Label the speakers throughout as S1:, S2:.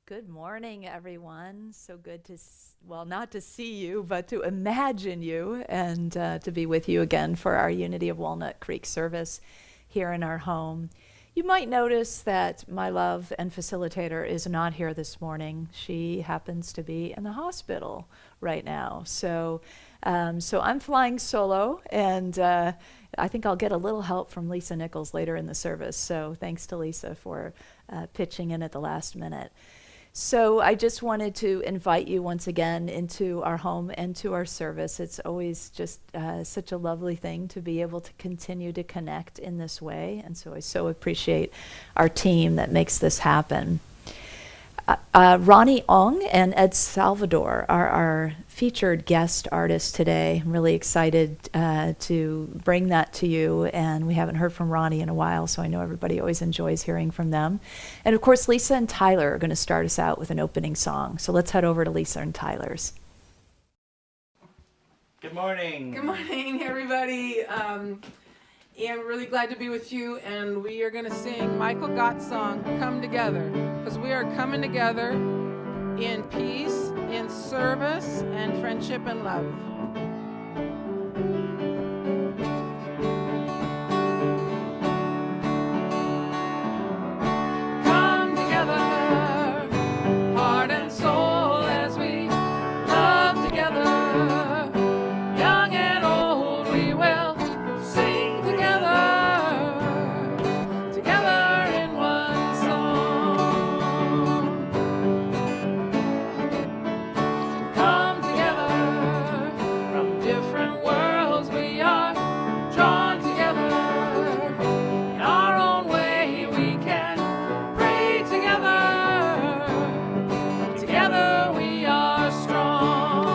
S1: Good morning, everyone. So good to, well, not to see you, but to imagine you and to be with you again for our Unity of Walnut Creek service here in our home. You might notice that my love and facilitator is not here this morning. She happens to be in the hospital right now. So I'm flying solo, and I think I'll get a little help from Lisa Nichols later in the service. So thanks to Lisa for pitching in at the last minute. So I just wanted to invite you once again into our home and to our service. It's always just such a lovely thing to be able to continue to connect in this way. And so I so appreciate our team that makes this happen. Ronnie Ong and Ed Salvador are our featured guest artists today. I'm really excited to bring that to you, and we haven't heard from Ronnie in a while, so I know everybody always enjoys hearing from them. And of course, Lisa and Tyler are going to start us out with an opening song. So let's head over to Lisa and Tyler's.
S2: Good morning.
S3: Good morning, everybody. And we're really glad to be with you, and we are going to sing Michael Gott's song, Come Together, because we are coming together in peace, in service, and friendship and love. Come together, heart and soul, as we love together. Young and old, we will sing together, together in one song. Come together, from different worlds we are drawn together. In our own way we can pray together. Together we are strong.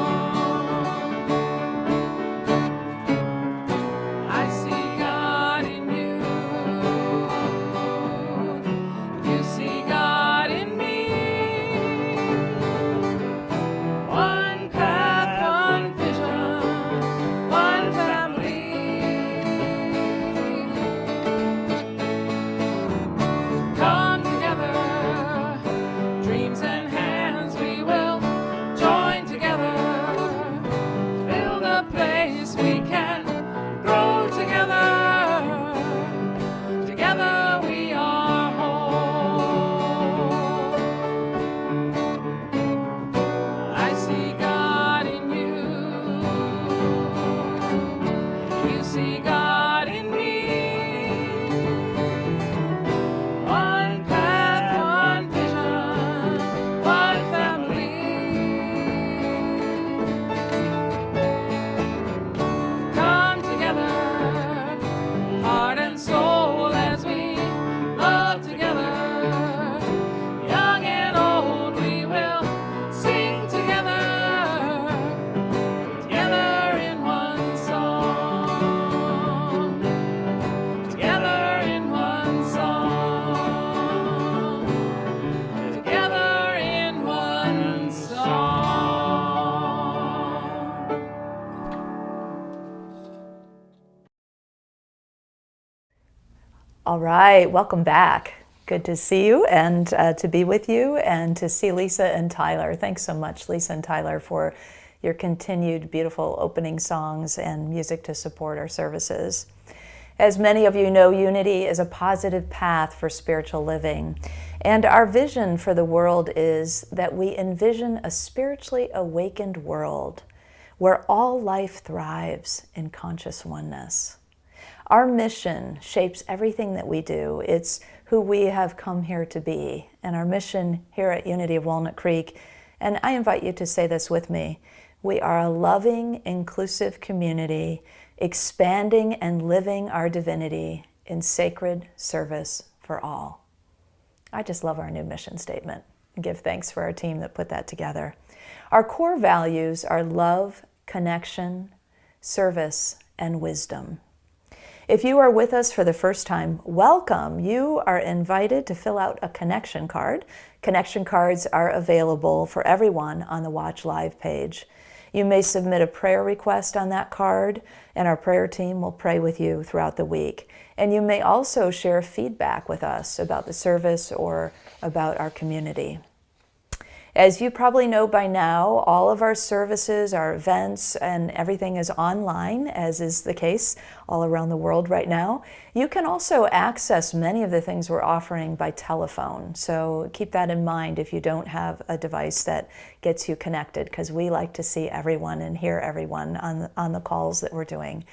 S3: I see God in you. You see God in me. One path, one vision, one family. Come together, dreams and hands we will join together. Build a place we can grow together. Together we are whole. I see God in you. You see God in me. One path, one vision, one family. Come together, heart and soul, as we love together. Young and old, we will sing together, together in one song. Together in one song. Together in one song.
S1: All right, welcome back. Good to see you and to be with you and to see Lisa and Tyler. Thanks so much, Lisa and Tyler, for your continued beautiful opening songs and music to support our services. As many of you know, Unity is a positive path for spiritual living. And our vision for the world is that we envision a spiritually awakened world where all life thrives in conscious oneness. Our mission shapes everything that we do. It's who we have come here to be. And our mission here at Unity of Walnut Creek, and I invite you to say this with me, we are a loving, inclusive community, expanding and living our divinity in sacred service for all. I just love our new mission statement and give thanks for our team that put that together. Our core values are love, connection, service, and wisdom. If you are with us for the first time, welcome. You are invited to fill out a connection card. Connection cards are available for everyone on the Watch Live page. You may submit a prayer request on that card, and our prayer team will pray with you throughout the week. And you may also share feedback with us about the service or about our community. As you probably know by now, all of our services, our events, and everything is online, as is the case all around the world right now. You can also access many of the things we're offering by telephone. So keep that in mind if you don't have a device that gets you connected, because we like to see everyone and hear everyone on the calls that we're doing.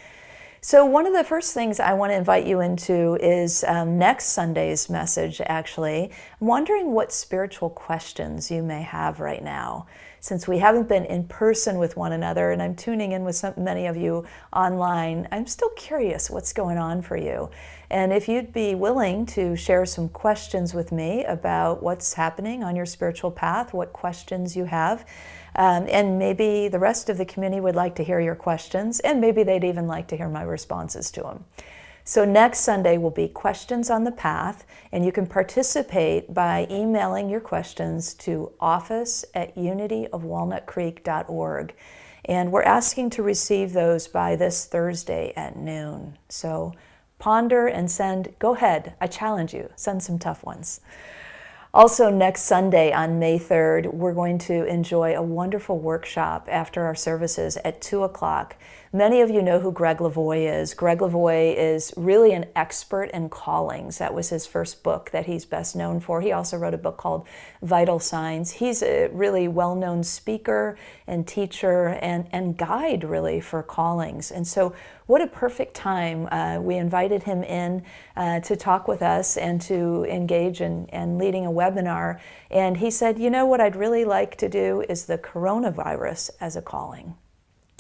S1: So one of the first things I want to invite you into is next Sunday's message, actually. I'm wondering what spiritual questions you may have right now. Since we haven't been in person with one another and I'm tuning in with many of you online, I'm still curious what's going on for you. And if you'd be willing to share some questions with me about what's happening on your spiritual path, what questions you have, and maybe the rest of the community would like to hear your questions, and maybe they'd even like to hear my responses to them. So next Sunday will be Questions on the Path, and you can participate by emailing your questions to office@unityofwalnutcreek.org. And we're asking to receive those by this Thursday at noon. So ponder and send, go ahead, I challenge you, send some tough ones. Also, next Sunday on May 3rd, we're going to enjoy a wonderful workshop after our services at 2 o'clock. Many of you know who Greg Lavoie is. Greg Lavoie is really an expert in callings. That was his first book that he's best known for. He also wrote a book called Vital Signs. He's a really well-known speaker and teacher and guide, really, for callings. And so what a perfect time. We invited him in to talk with us and to engage in leading a webinar. And he said, you know what I'd really like to do is the coronavirus as a calling.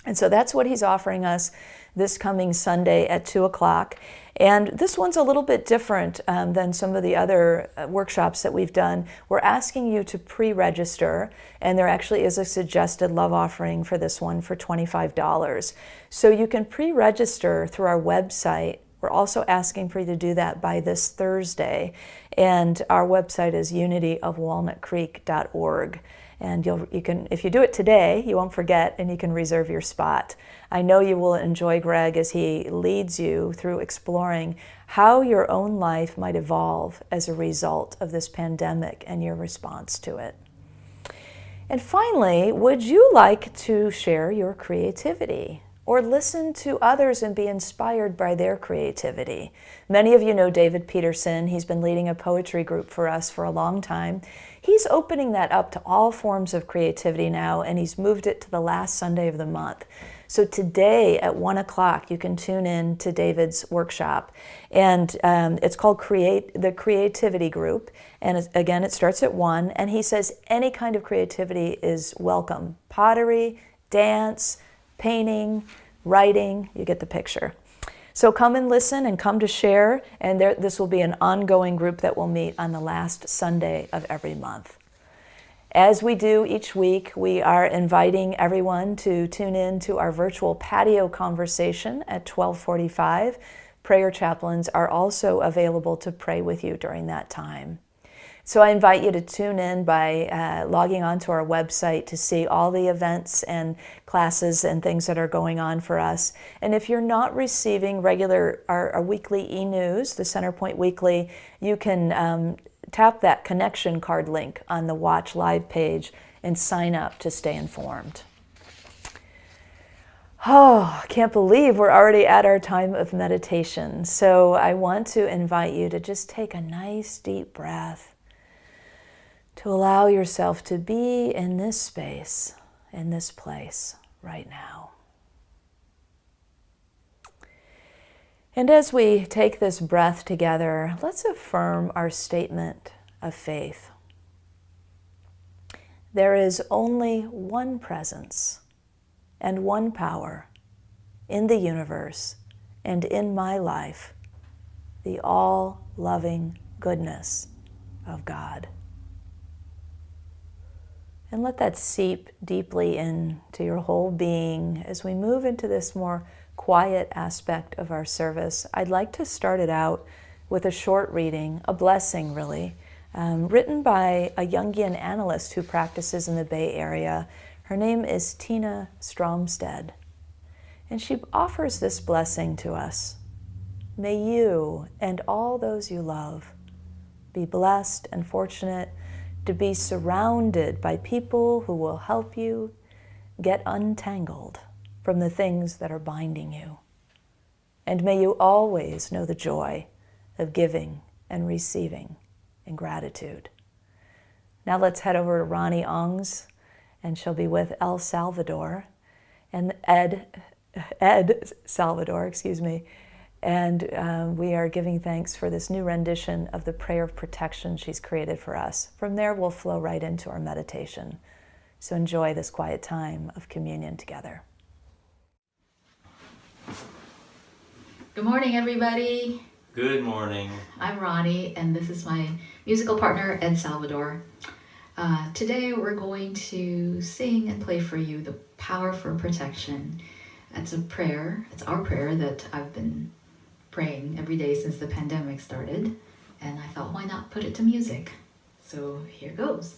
S1: And so that's what he's offering us this coming Sunday at 2 o'clock. And this one's a little bit different than some of the other workshops that we've done. We're asking you to pre-register, and there actually is a suggested love offering for this one for $25. So you can pre-register through our website. We're also asking for you to do that by this Thursday. And our website is unityofwalnutcreek.org. And you can, if you do it today, you won't forget, and you can reserve your spot. I know you will enjoy Greg as he leads you through exploring how your own life might evolve as a result of this pandemic and your response to it. And finally, would you like to share your creativity or listen to others and be inspired by their creativity? Many of you know David Peterson. He's been leading a poetry group for us for a long time. He's opening that up to all forms of creativity now, and he's moved it to the last Sunday of the month. So today at 1 o'clock, you can tune in to David's workshop. And it's called the Creativity Group. And again, it starts at 1. And he says any kind of creativity is welcome. Pottery, dance, painting, writing, you get the picture. So come and listen and come to share, and this will be an ongoing group that will meet on the last Sunday of every month. As we do each week, we are inviting everyone to tune in to our virtual patio conversation at 12:45. Prayer chaplains are also available to pray with you during that time. So I invite you to tune in by logging on to our website to see all the events and classes and things that are going on for us. And if you're not receiving our weekly e-news, the Centerpoint Weekly, you can tap that connection card link on the Watch Live page and sign up to stay informed. Oh, I can't believe we're already at our time of meditation. So I want to invite you to just take a nice deep breath, to allow yourself to be in this space, in this place right now. And as we take this breath together, let's affirm our statement of faith. There is only one presence and one power in the universe and in my life, the all-loving goodness of God. And let that seep deeply into your whole being. As we move into this more quiet aspect of our service, I'd like to start it out with a short reading, a blessing really, written by a Jungian analyst who practices in the Bay Area. Her name is Tina Stromstead. And she offers this blessing to us. May you and all those you love be blessed and fortunate to be surrounded by people who will help you get untangled from the things that are binding you. And may you always know the joy of giving and receiving in gratitude. Now let's head over to Ronnie Ong's, and she'll be with El Salvador, and Ed Salvador, excuse me. And we are giving thanks for this new rendition of the prayer of protection she's created for us. From there, we'll flow right into our meditation. So enjoy this quiet time of communion together.
S2: Good morning, everybody.
S4: Good morning.
S2: I'm Ronnie, and this is my musical partner, Ed Salvador. Today, we're going to sing and play for you the Power for Protection. That's a prayer. It's our prayer that I've been praying every day since the pandemic started, and I thought, why not put it to music? So here goes.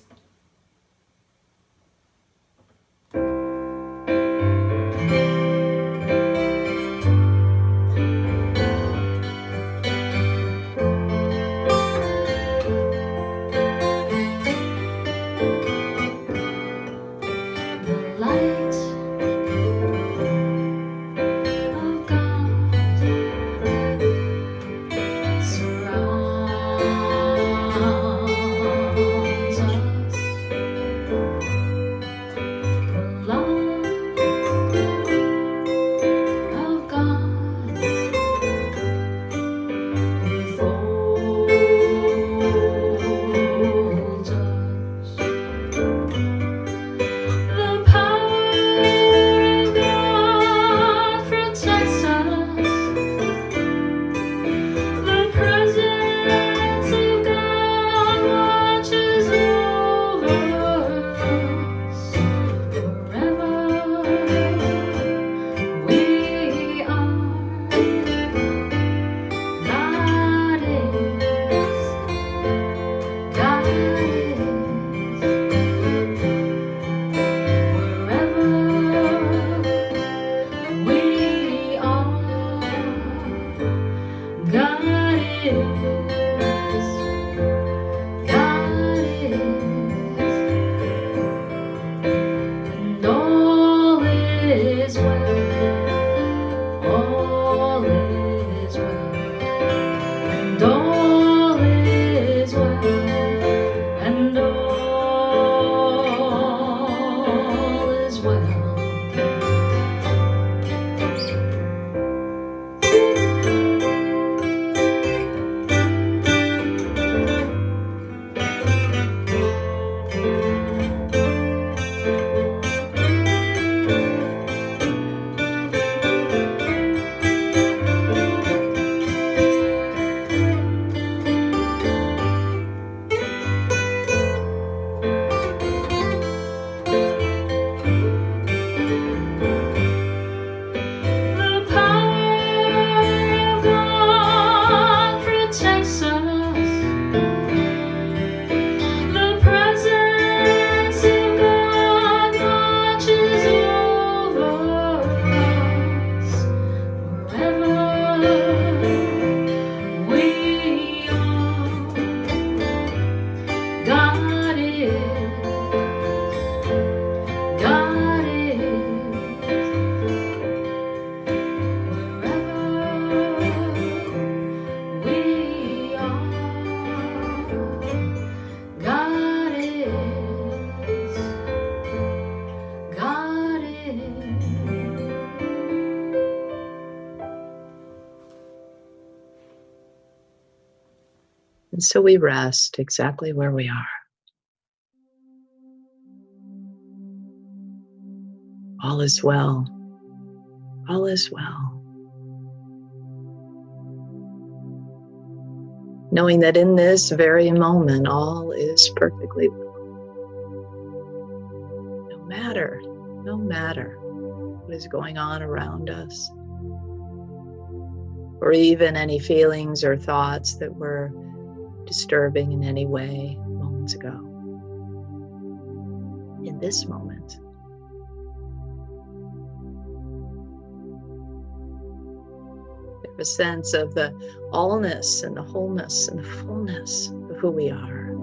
S1: And so we rest exactly where we are. All is well. All is well. Knowing that in this very moment, all is perfectly well. No matter what is going on around us, or even any feelings or thoughts that were disturbing in any way moments ago. In this moment, we have a sense of the allness and the wholeness and the fullness of who we are.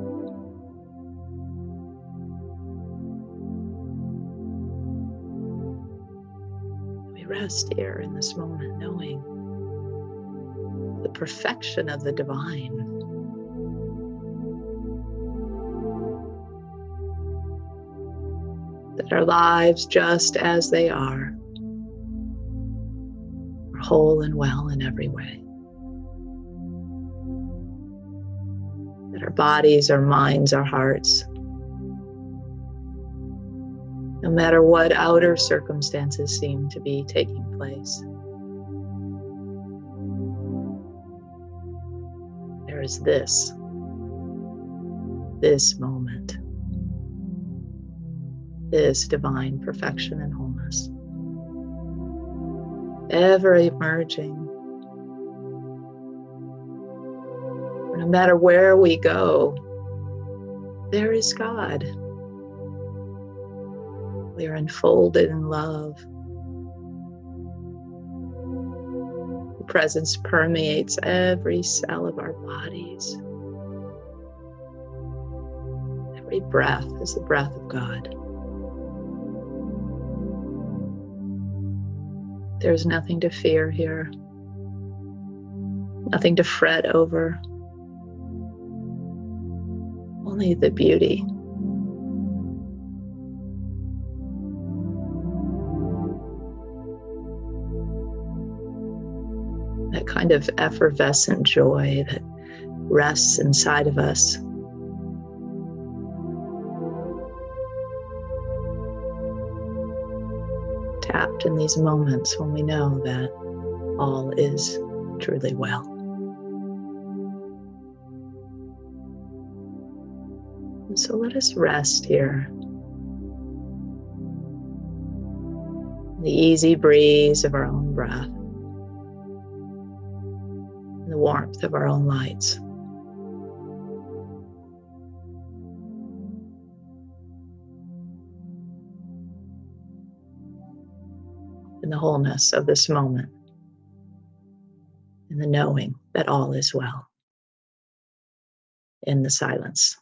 S1: rest here in this moment, knowing the perfection of the divine. That our lives, just as they are whole and well in every way. That our bodies, our minds, our hearts, no matter what outer circumstances seem to be taking place, there is this moment, this divine perfection and wholeness, ever emerging. No matter where we go, there is God. We are enfolded in love. The presence permeates every cell of our bodies. Every breath is the breath of God. There's nothing to fear here, nothing to fret over, only the beauty. That kind of effervescent joy that rests inside of us. Tapped in these moments when we know that all is truly well. And so let us rest here. The easy breeze of our own breath. The warmth of our own lights. In the wholeness of this moment, in the knowing that all is well, in the silence.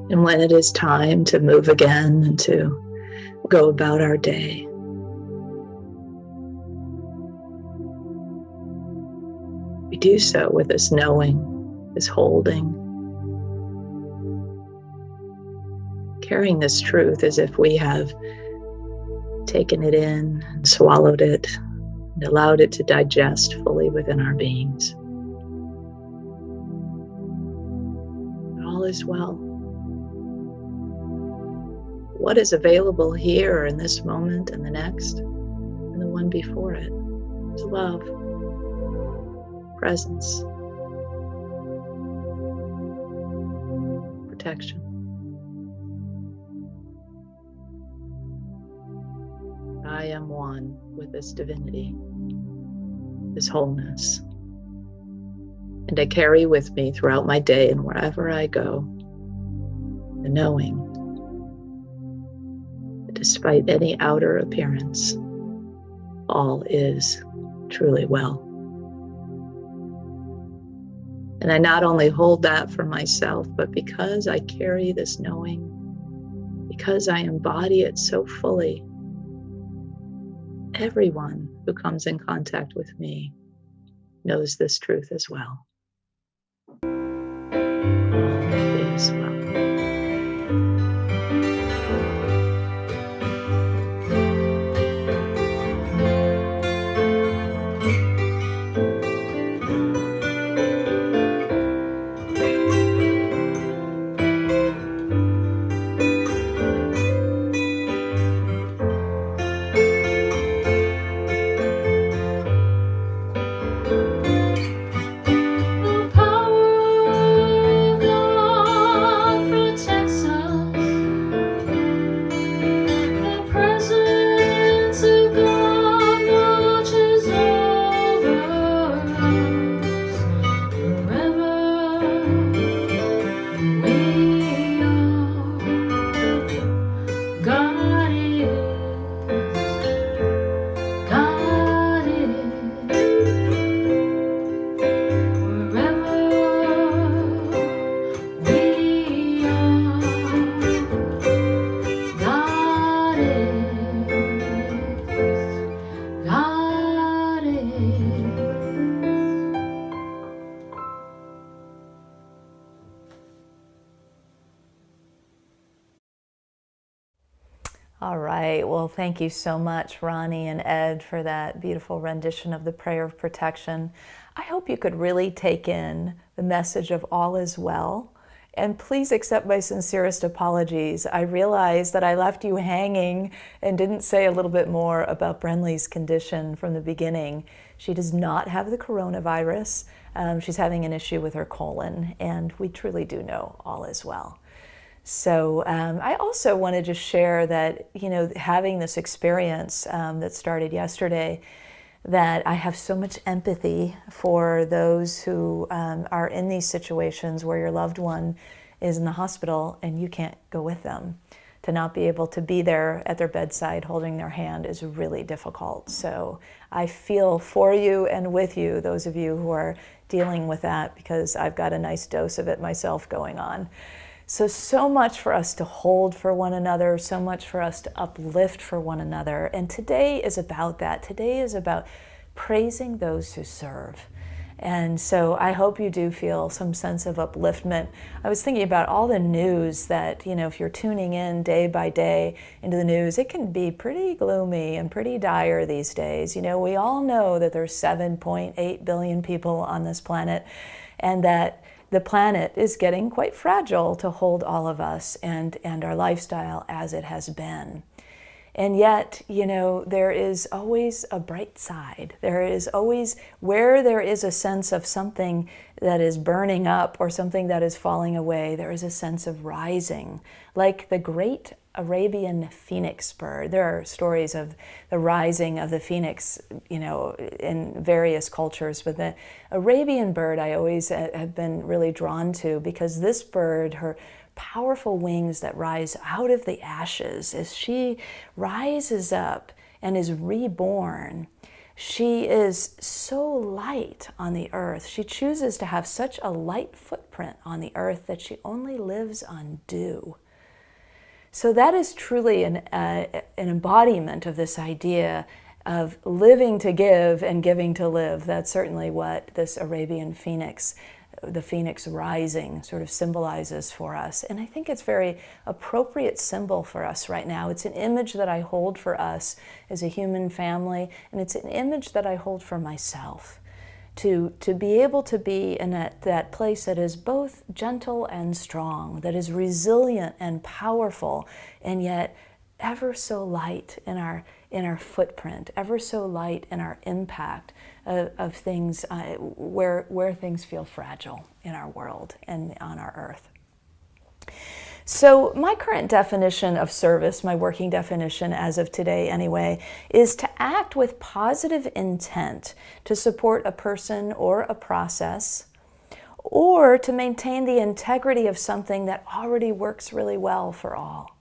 S1: And when it is time to move again and to go about our day, we do so with this knowing, this holding, carrying this truth as if we have taken it in and swallowed it and allowed it to digest fully within our beings. all is well. What is available here in this moment and the next and the one before it is love, presence, protection. I am one with this divinity, this wholeness. And I carry with me throughout my day and wherever I go, the knowing that despite any outer appearance, all is truly well. And I not only hold that for myself, but because I carry this knowing, because I embody it so fully, everyone who comes in contact with me knows this truth as well. It is well. All right. Well, thank you so much, Ronnie and Ed, for that beautiful rendition of the prayer of protection. I hope you could really take in the message of all is well. And please accept my sincerest apologies. I realize that I left you hanging and didn't say a little bit more about Brenly's condition from the beginning. She does not have the coronavirus. She's having an issue with her colon, and we truly do know all is well. So I also wanted to share that, having this experience that started yesterday, that I have so much empathy for those who are in these situations where your loved one is in the hospital and you can't go with them. To not be able to be there at their bedside holding their hand is really difficult. So I feel for you and with you, those of you who are dealing with that, because I've got a nice dose of it myself going on. So much for us to hold for one another, so much for us to uplift for one another. And today is about that. Today is about praising those who serve. And so I hope you do feel some sense of upliftment. I was thinking about all the news that, if you're tuning in day by day into the news, it can be pretty gloomy and pretty dire these days. We all know that there's 7.8 billion people on this planet, and that the planet is getting quite fragile to hold all of us and our lifestyle as it has been. And yet, there is always a bright side. There is always, where there is a sense of something that is burning up or something that is falling away, there is a sense of rising, like the great Arabian phoenix bird. There are stories of the rising of the phoenix, in various cultures, but the Arabian bird I always have been really drawn to, because this bird, her powerful wings that rise out of the ashes, as she rises up and is reborn, she is so light on the earth. She chooses to have such a light footprint on the earth that she only lives on dew. So that is truly an embodiment of this idea of living to give and giving to live. That's certainly what this Arabian phoenix, the phoenix rising, sort of symbolizes for us. And I think it's a very appropriate symbol for us right now. It's an image that I hold for us as a human family, and it's an image that I hold for myself. to be able to be in that place that is both gentle and strong, that is resilient and powerful, and yet ever so light in our footprint, ever so light in our impact of things where things feel fragile in our world and on our earth. So my current definition of service, my working definition as of today anyway, is to act with positive intent to support a person or a process, or to maintain the integrity of something that already works really well for all.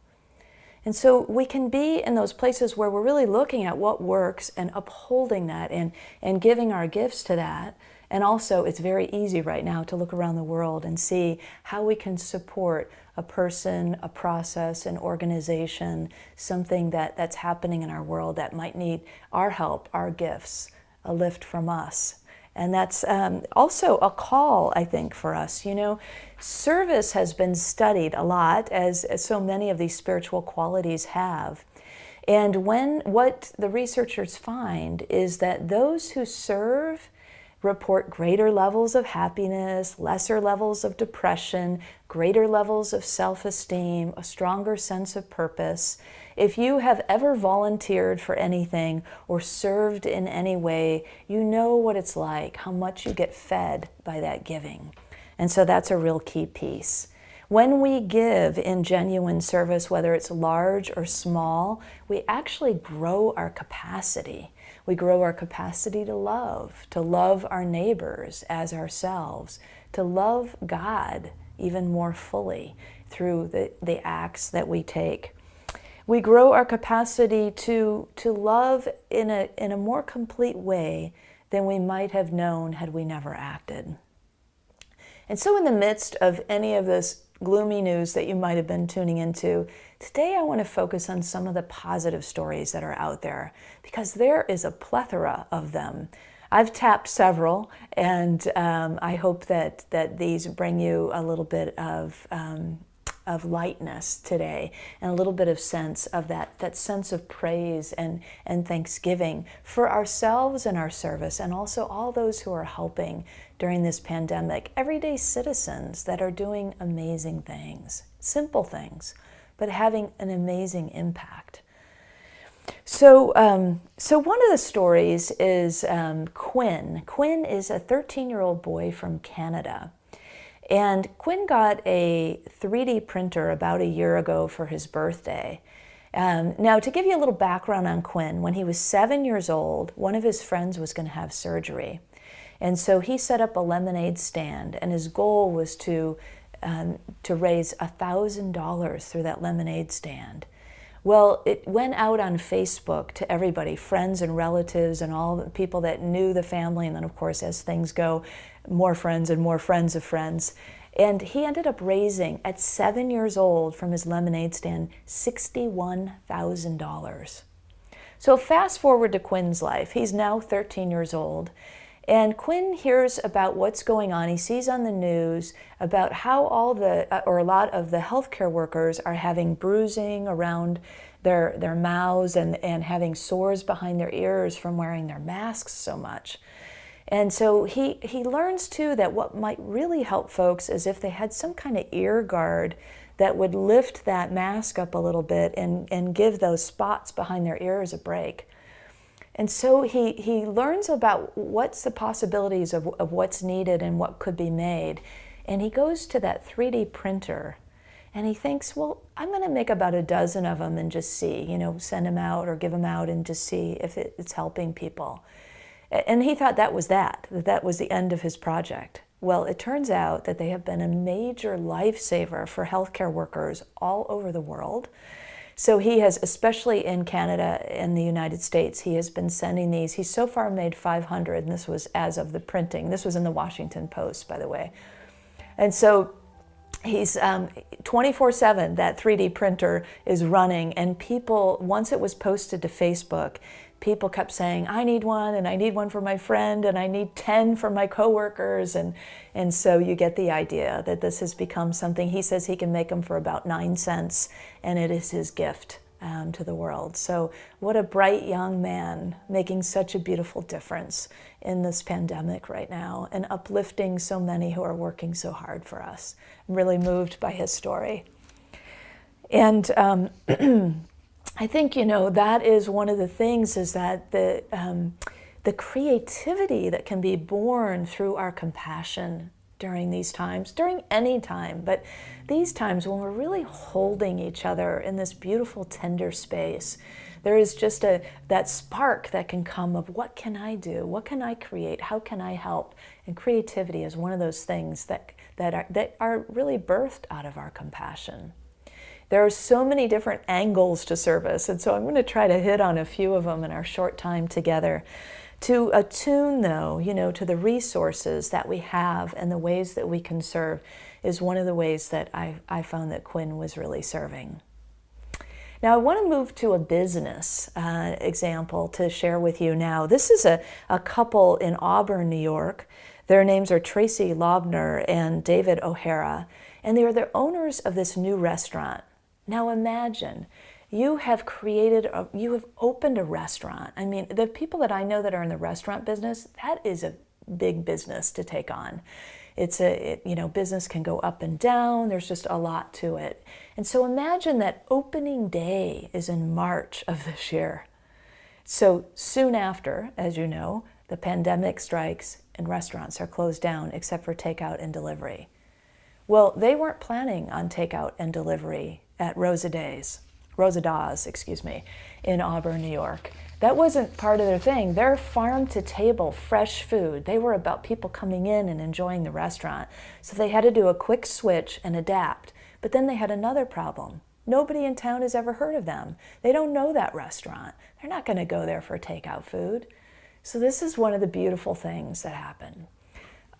S1: And so we can be in those places where we're really looking at what works and upholding that and giving our gifts to that. And also, it's very easy right now to look around the world and see how we can support a person, a process, an organization, something that's happening in our world that might need our help, our gifts, a lift from us. And that's also a call, I think, for us. You know, service has been studied a lot, as so many of these spiritual qualities have. And what the researchers find is that those who serve report greater levels of happiness, lesser levels of depression, greater levels of self-esteem, a stronger sense of purpose. If you have ever volunteered for anything or served in any way, you know what it's like, how much you get fed by that giving. And so that's a real key piece. When we give in genuine service, whether it's large or small, we actually grow our capacity. We grow our capacity to love our neighbors as ourselves, to love God even more fully through the acts that we take. We grow our capacity to love in a more complete way than we might have known had we never acted. And so in the midst of any of this gloomy news that you might have been tuning into, today I want to focus on some of the positive stories that are out there, because there is a plethora of them. I've tapped several, and I hope that these bring you a little bit of lightness today, and a little bit of sense of that sense of praise and thanksgiving for ourselves and our service, and also all those who are helping during this pandemic, everyday citizens that are doing amazing things, simple things, but having an amazing impact. So one of the stories is Quinn. Quinn is a 13-year-old boy from Canada. And Quinn got a 3D printer about a year ago for his birthday. Now, to give you a little background on Quinn, when he was 7 years old, one of his friends was going to have surgery. And so he set up a lemonade stand, and his goal was to raise $1,000 through that lemonade stand. Well, it went out on Facebook to everybody, friends and relatives and all the people that knew the family, and then of course as things go, more friends and more friends of friends. And he ended up raising, at 7 years old, from his lemonade stand, $61,000. So fast forward to Quinn's life. He's now 13 years old. And Quinn hears about what's going on. He sees on the news about how a lot of the healthcare workers are having bruising around their mouths and having sores behind their ears from wearing their masks so much. And so he learns too that what might really help folks is if they had some kind of ear guard that would lift that mask up a little bit and give those spots behind their ears a break. And so he learns about what's the possibilities of what's needed and what could be made. And he goes to that 3D printer and he thinks, well, I'm going to make about a dozen of them and just see, send them out or give them out and just see if it's helping people. And he thought that was that was the end of his project. Well, it turns out that they have been a major lifesaver for healthcare workers all over the world. So he has, especially in Canada and the United States, he has been sending these. He's so far made 500, and this was as of the printing. This was in the Washington Post, by the way. And so he's 24/7, that 3D printer is running, and people, once it was posted to Facebook, people kept saying, I need one, and I need one for my friend, and I need 10 for my coworkers. And so you get the idea that this has become something. He says he can make them for about 9 cents, and it is his gift to the world. So what a bright young man making such a beautiful difference in this pandemic right now and uplifting so many who are working so hard for us. I'm really moved by his story. And I think, that is one of the things, is that the creativity that can be born through our compassion during these times, during any time, but these times when we're really holding each other in this beautiful, tender space, there is just that spark that can come of, what can I do? What can I create? How can I help? And creativity is one of those things that are really birthed out of our compassion. There are so many different angles to service, and so I'm going to try to hit on a few of them in our short time together. To attune, though, to the resources that we have and the ways that we can serve is one of the ways that I found that Quinn was really serving. Now, I want to move to a business example to share with you now. This is a couple in Auburn, New York. Their names are Tracy Lobner and David O'Hara, and they are the owners of this new restaurant. Now imagine, you have opened a restaurant. I mean, the people that I know that are in the restaurant business, that is a big business to take on. Business can go up and down. There's just a lot to it. And so imagine that opening day is in March of this year. So soon after, as you know, the pandemic strikes and restaurants are closed down except for takeout and delivery. Well, they weren't planning on takeout and delivery at Rosa Dawes, in Auburn, New York. That wasn't part of their thing. They're farm-to-table, fresh food. They were about people coming in and enjoying the restaurant. So they had to do a quick switch and adapt. But then they had another problem. Nobody in town has ever heard of them. They don't know that restaurant. They're not going to go there for takeout food. So this is one of the beautiful things that happened.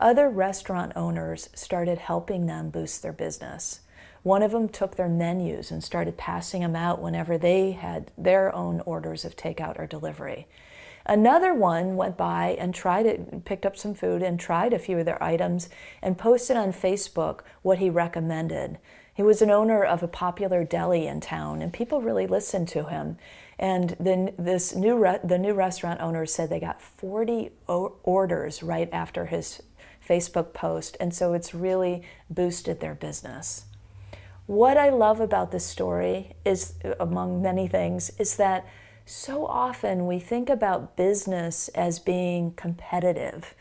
S1: Other restaurant owners started helping them boost their business. One of them took their menus and started passing them out whenever they had their own orders of takeout or delivery. Another one went by and picked up some food and tried a few of their items and posted on Facebook what he recommended. He was an owner of a popular deli in town, and people really listened to him. And then the new restaurant owner said they got 40 orders right after his Facebook post, and so it's really boosted their business. What I love about this story is, among many things, is that so often we think about business as being competitive.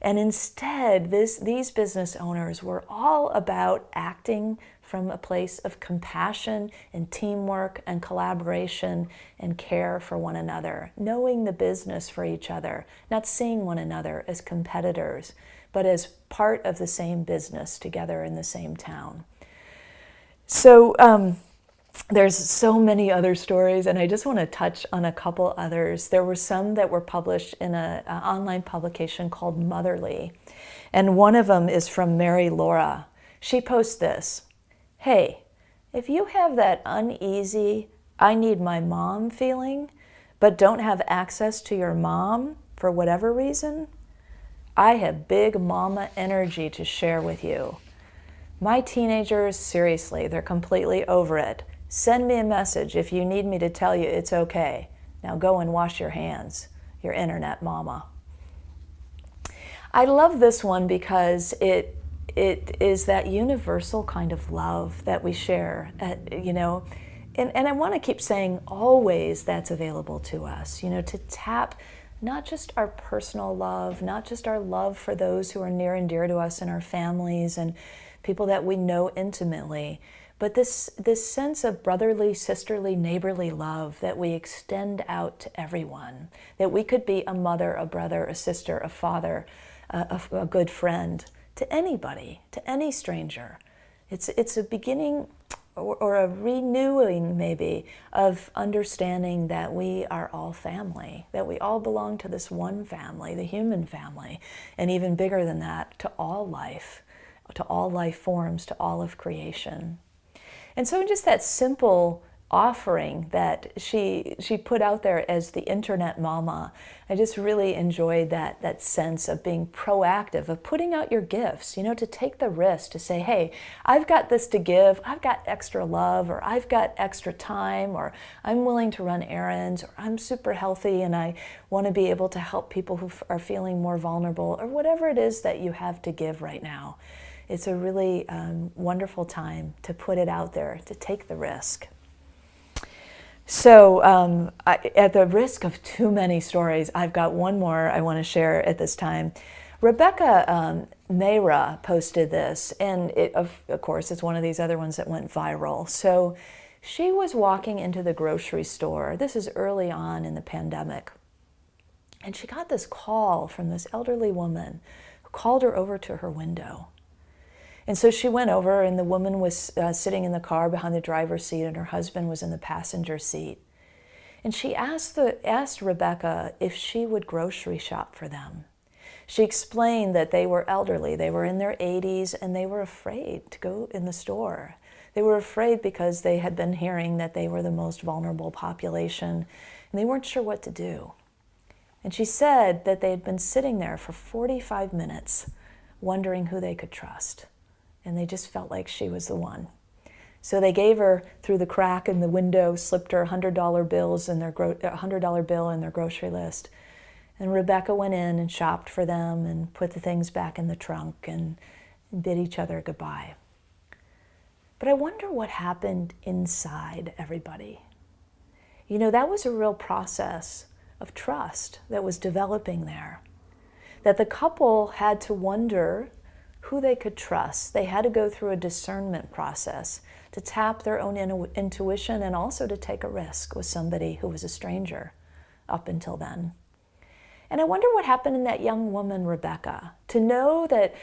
S1: And instead, these business owners were all about acting from a place of compassion and teamwork and collaboration and care for one another, knowing the business for each other, not seeing one another as competitors, but as part of the same business together in the same town. So there's so many other stories, and I just want to touch on a couple others. There were some that were published in an online publication called Motherly, and one of them is from Mary Laura. She posts this: "Hey, if you have that uneasy, I need my mom feeling, but don't have access to your mom for whatever reason, I have big mama energy to share with you. My teenagers, seriously, they're completely over it. Send me a message if you need me to tell you it's okay. Now go and wash your hands, your internet mama." I love this one because it is that universal kind of love that we share, and I want to keep saying always that's available to us, to tap not just our personal love, not just our love for those who are near and dear to us in our families and people that we know intimately, but this sense of brotherly, sisterly, neighborly love that we extend out to everyone, that we could be a mother, a brother, a sister, a father, a good friend, to anybody, to any stranger. It's a beginning or a renewing, maybe, of understanding that we are all family, that we all belong to this one family, the human family, and even bigger than that, to all life forms, to all of creation. And so just that simple offering that she put out there as the internet mama. I just really enjoyed that sense of being proactive, of putting out your gifts, to take the risk to say, hey, I've got this to give, I've got extra love, or I've got extra time, or I'm willing to run errands, or I'm super healthy and I want to be able to help people who are feeling more vulnerable, or whatever it is that you have to give right now. It's a really wonderful time to put it out there, to take the risk. So at the risk of too many stories, I've got one more I want to share at this time. Rebecca Mayra posted this, and it, of course, it's one of these other ones that went viral. So she was walking into the grocery store. This is early on in the pandemic. And she got this call from this elderly woman who called her over to her window. And so she went over, and the woman was sitting in the car behind the driver's seat, and her husband was in the passenger seat. And she asked Rebecca if she would grocery shop for them. She explained that they were elderly, they were in their 80s, and they were afraid to go in the store. They were afraid because they had been hearing that they were the most vulnerable population, and they weren't sure what to do. And she said that they had been sitting there for 45 minutes, wondering who they could trust. And they just felt like she was the one. So they gave her, through the crack in the window, slipped her $100 bills in their $100 bill in their grocery list. And Rebecca went in and shopped for them and put the things back in the trunk and bid each other goodbye. But I wonder what happened inside everybody. That was a real process of trust that was developing there. That the couple had to wonder who they could trust. They had to go through a discernment process to tap their own intuition and also to take a risk with somebody who was a stranger up until then. And I wonder what happened in that young woman, Rebecca, to know that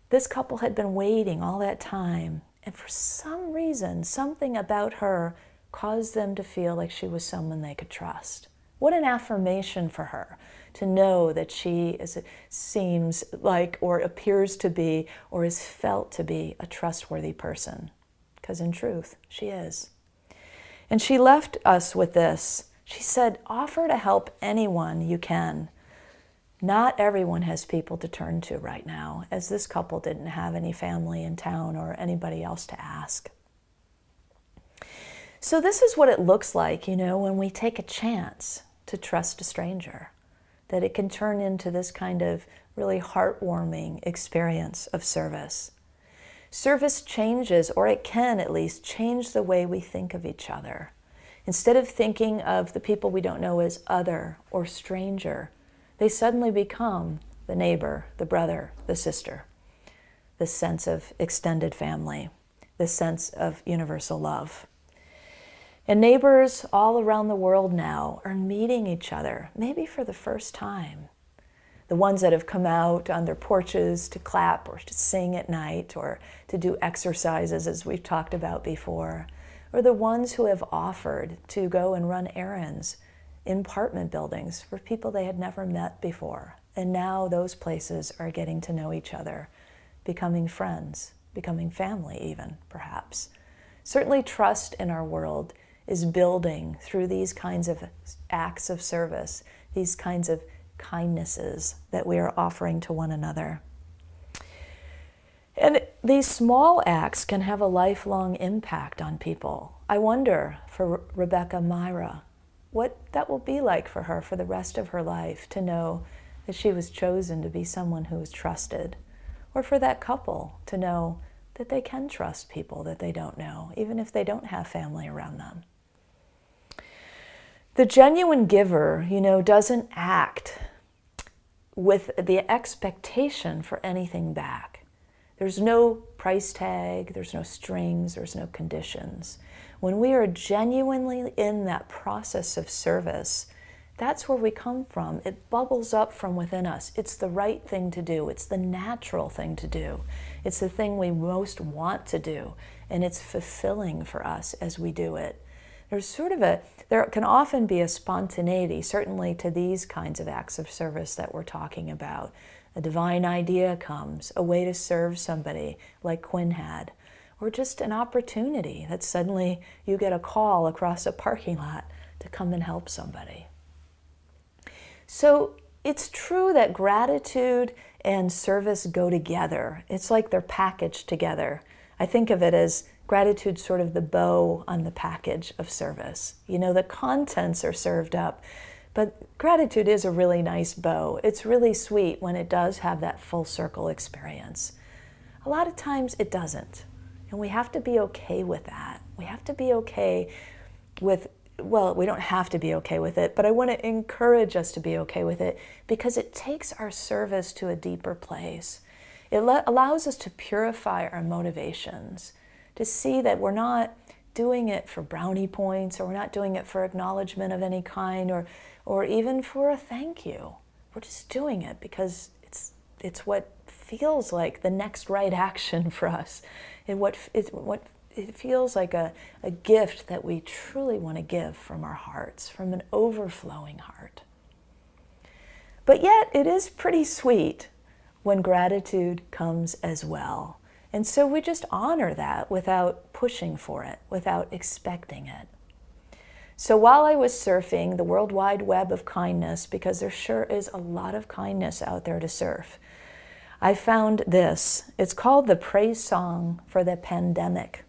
S1: this couple had been waiting all that time, and for some reason, something about her caused them to feel like she was someone they could trust. What an affirmation for her to know that she seems like, or appears to be, or is felt to be a trustworthy person. Because in truth, she is. And she left us with this. She said, offer to help anyone you can. Not everyone has people to turn to right now, as this couple didn't have any family in town or anybody else to ask. So this is what it looks like, when we take a chance to trust a stranger, that it can turn into this kind of really heartwarming experience of service. Service changes, or it can at least change the way we think of each other. Instead of thinking of the people we don't know as other or stranger, they suddenly become the neighbor, the brother, the sister, the sense of extended family, the sense of universal love. And neighbors all around the world now are meeting each other, maybe for the first time. The ones that have come out on their porches to clap or to sing at night or to do exercises, as we've talked about before, or the ones who have offered to go and run errands in apartment buildings for people they had never met before. And now those places are getting to know each other, becoming friends, becoming family even, perhaps. Certainly trust in our world is building through these kinds of acts of service, these kinds of kindnesses that we are offering to one another. And these small acts can have a lifelong impact on people. I wonder, for Rebecca Mayra, what that will be like for her for the rest of her life, to know that she was chosen to be someone who was trusted, or for that couple to know that they can trust people that they don't know, even if they don't have family around them. The genuine giver, doesn't act with the expectation for anything back. There's no price tag, there's no strings, there's no conditions. When we are genuinely in that process of service, that's where we come from. It bubbles up from within us. It's the right thing to do. It's the natural thing to do. It's the thing we most want to do, and it's fulfilling for us as we do it. There can often be a spontaneity, certainly to these kinds of acts of service that we're talking about. A divine idea comes, a way to serve somebody like Quinn had, or just an opportunity that suddenly you get a call across a parking lot to come and help somebody. So it's true that gratitude and service go together. It's like they're packaged together. I think of it as gratitude sort of the bow on the package of service. You know, the contents are served up, but gratitude is a really nice bow. It's really sweet when it does have that full circle experience. A lot of times it doesn't, and we have to be okay with that. We have to be okay with, well, we don't have to be okay with it, but I want to encourage us to be okay with it because it takes our service to a deeper place. It allows us to purify our motivations, to see that we're not doing it for brownie points, or we're not doing it for acknowledgement of any kind, or even for a thank you. We're just doing it because it's what feels like the next right action for us, and what it feels like a gift that we truly want to give from our hearts, from an overflowing heart. But yet it is pretty sweet when gratitude comes as well. And so we just honor that without pushing for it, without expecting it. So while I was surfing the World Wide Web of kindness, because there sure is a lot of kindness out there to surf, I found this. It's called the Praise Song for the Pandemic.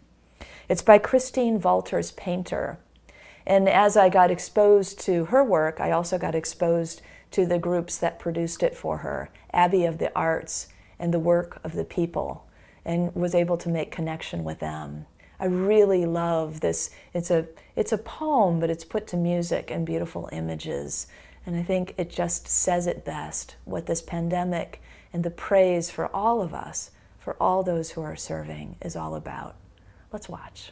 S1: It's by Christine Walters Painter. And as I got exposed to her work, I also got exposed to the groups that produced it for her, Abbey of the Arts and the Work of the People, and was able to make connection with them. I really love this. It's a poem, but it's put to music and beautiful images. And I think it just says it best, what this pandemic and the praise for all of us, for all those who are serving, is all about. Let's watch.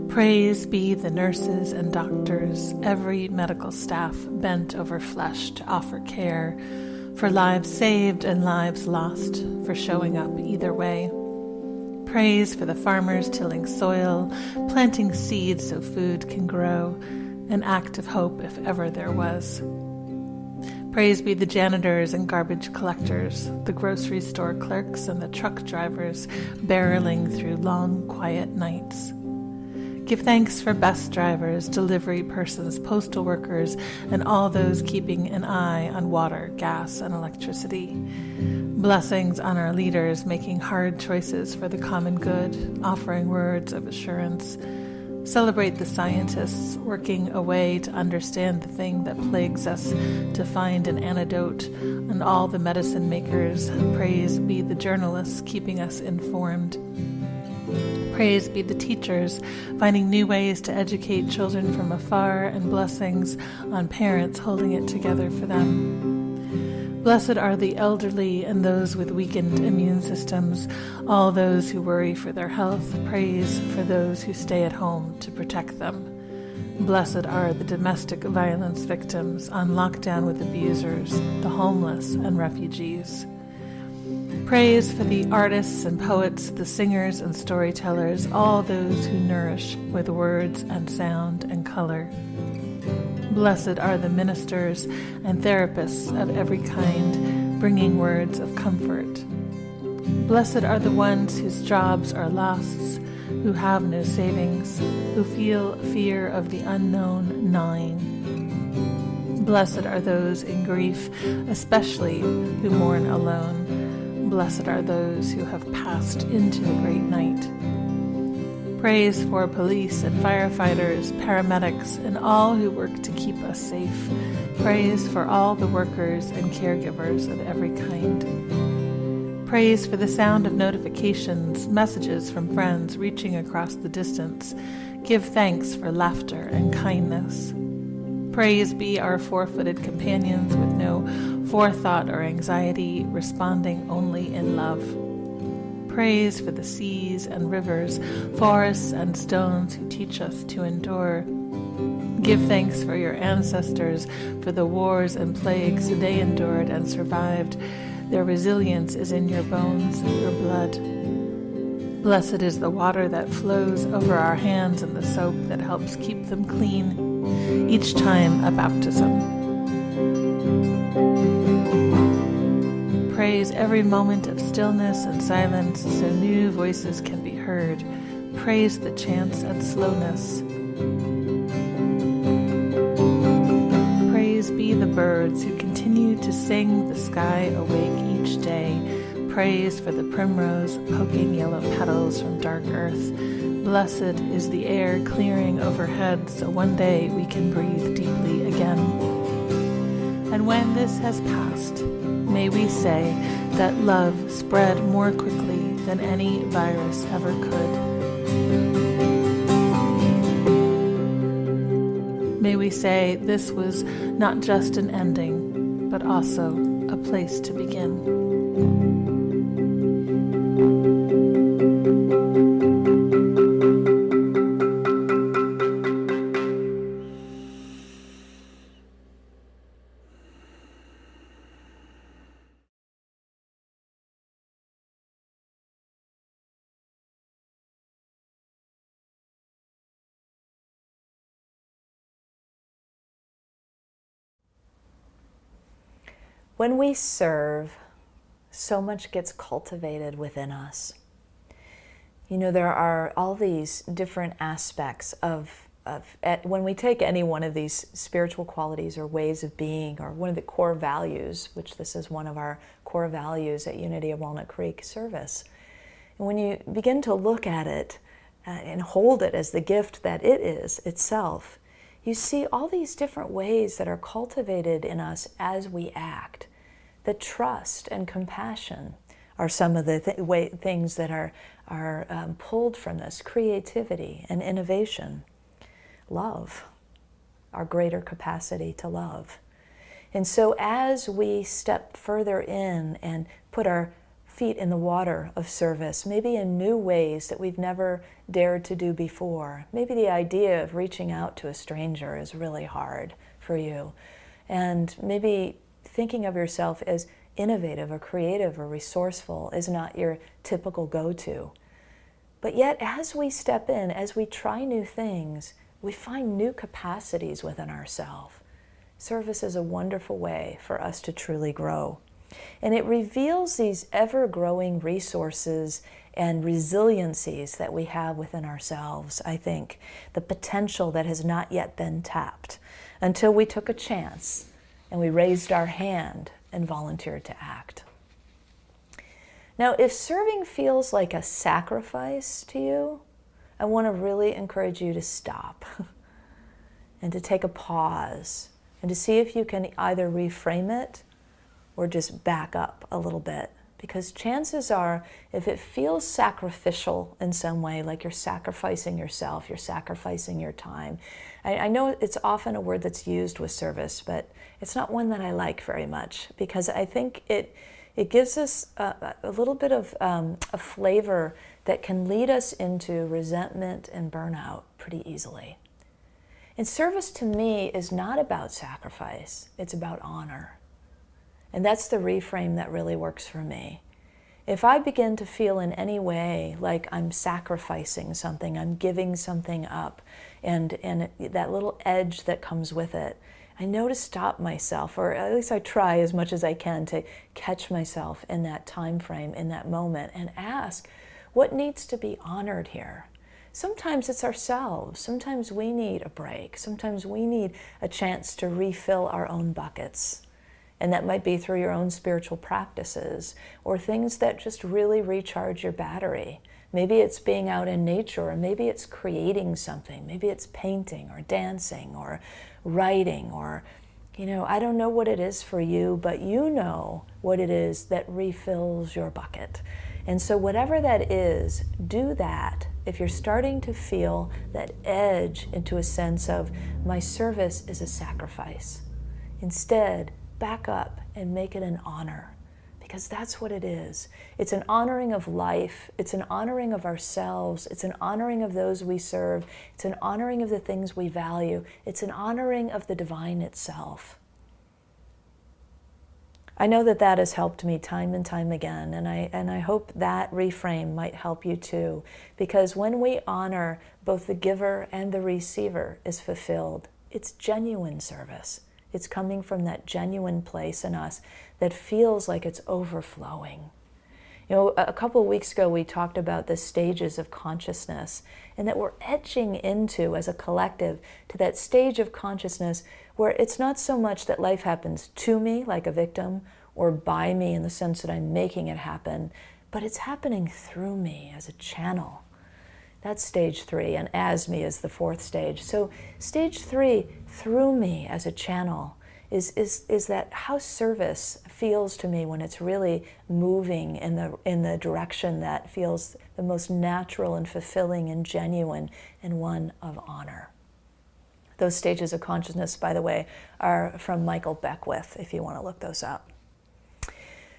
S4: Praise be the nurses and doctors, every medical staff bent over flesh to offer care, for lives saved and lives lost, for showing up either way. Praise for the farmers tilling soil, planting seeds so food can grow, an act of hope if ever there was. Praise be the janitors and garbage collectors, the grocery store clerks and the truck drivers barreling through long, quiet nights. Give thanks for bus drivers, delivery persons, postal workers, and all those keeping an eye on water, gas, and electricity. Blessings on our leaders making hard choices for the common good, offering words of assurance. Celebrate the scientists working away to understand the thing that plagues us, to find an antidote, and all the medicine makers. Praise be the journalists keeping us informed. Praise be the teachers, finding new ways to educate children from afar, and blessings on parents holding it together for them. Blessed are the elderly and those with weakened immune systems, all those who worry for their health. Praise for those who stay at home to protect them. Blessed are the domestic violence victims on lockdown with abusers, the homeless and refugees. Praise for the artists and poets, the singers and storytellers, all those who nourish with words and sound and color. Blessed are the ministers and therapists of every kind, bringing words of comfort. Blessed are the ones whose jobs are lost, who have no savings, who feel fear of the unknown gnawing. Blessed are those in grief, especially who mourn alone. Blessed are those who have passed into the great night. Praise for police and firefighters, paramedics, and all who work to keep us safe. Praise for all the workers and caregivers of every kind. Praise for the sound of notifications, messages from friends reaching across the distance. Give thanks for laughter and kindness. Praise be our four-footed companions with no forethought or anxiety, responding only in love. Praise for the seas and rivers, forests and stones who teach us to endure. Give thanks for your ancestors, for the wars and plagues they endured and survived. Their resilience is in your bones, your blood. Blessed is the water that flows over our hands and the soap that helps keep them clean, each time a baptism. Praise every moment of stillness and silence so new voices can be heard. Praise the chants and slowness. Praise be the birds who continue to sing the sky awake each day. Praise for the primrose poking yellow petals from dark earth. Blessed is the air clearing overhead so one day we can breathe deeply again. And when this has passed, may we say that love spread more quickly than any virus ever could. May we say this was not just an ending, but also a place to begin.
S1: When we serve, so much gets cultivated within us. You know, there are all these different aspects of when we take any one of these spiritual qualities or ways of being, or one of the core values, which this is one of our core values at Unity of Walnut Creek, service. And when you begin to look at it and hold it as the gift that it is itself, you see all these different ways that are cultivated in us as we act. The trust and compassion are some of the things that are pulled from this. Creativity and innovation. Love, our greater capacity to love. And so as we step further in and put our feet in the water of service, maybe in new ways that we've never dared to do before. Maybe the idea of reaching out to a stranger is really hard for you. And maybe thinking of yourself as innovative or creative or resourceful is not your typical go-to. But yet, as we step in, as we try new things, we find new capacities within ourselves. Service is a wonderful way for us to truly grow. And it reveals these ever-growing resources and resiliencies that we have within ourselves, I think. The potential that has not yet been tapped until we took a chance and we raised our hand and volunteered to act. Now, if serving feels like a sacrifice to you, I want to really encourage you to stop and to take a pause and to see if you can either reframe it or just back up a little bit. Because chances are, if it feels sacrificial in some way, like you're sacrificing yourself, you're sacrificing your time. I know it's often a word that's used with service, but it's not one that I like very much, because I think it gives us a little bit of a flavor that can lead us into resentment and burnout pretty easily. And service to me is not about sacrifice, it's about honor. And that's the reframe that really works for me. If I begin to feel in any way like I'm sacrificing something, I'm giving something up, and that little edge that comes with it, I know to stop myself, or at least I try as much as I can to catch myself in that time frame, in that moment, and ask, what needs to be honored here? Sometimes it's ourselves. Sometimes we need a break. Sometimes we need a chance to refill our own buckets. And that might be through your own spiritual practices or things that just really recharge your battery. Maybe it's being out in nature, or maybe it's creating something. Maybe it's painting or dancing or writing, or, I don't know what it is for you, but you know what it is that refills your bucket. And so whatever that is, do that. If you're starting to feel that edge into a sense of, my service is a sacrifice, instead, back up and make it an honor, because that's what it is. It's an honoring of life. It's an honoring of ourselves. It's an honoring of those we serve. It's an honoring of the things we value. It's an honoring of the divine itself. I know that that has helped me time and time again, and I hope that reframe might help you too, because when we honor both the giver and the receiver is fulfilled, it's genuine service. It's coming from that genuine place in us that feels like it's overflowing. You know, a couple of weeks ago we talked about the stages of consciousness, and that we're edging into, as a collective, to that stage of consciousness where it's not so much that life happens to me like a victim or by me in the sense that I'm making it happen, but it's happening through me as a channel. That's stage 3, and as me is the 4th stage. So stage 3, through me as a channel, is that how service feels to me when it's really moving in the direction that feels the most natural and fulfilling and genuine, and one of honor. Those stages of consciousness, by the way, are from Michael Beckwith, if you want to look those up.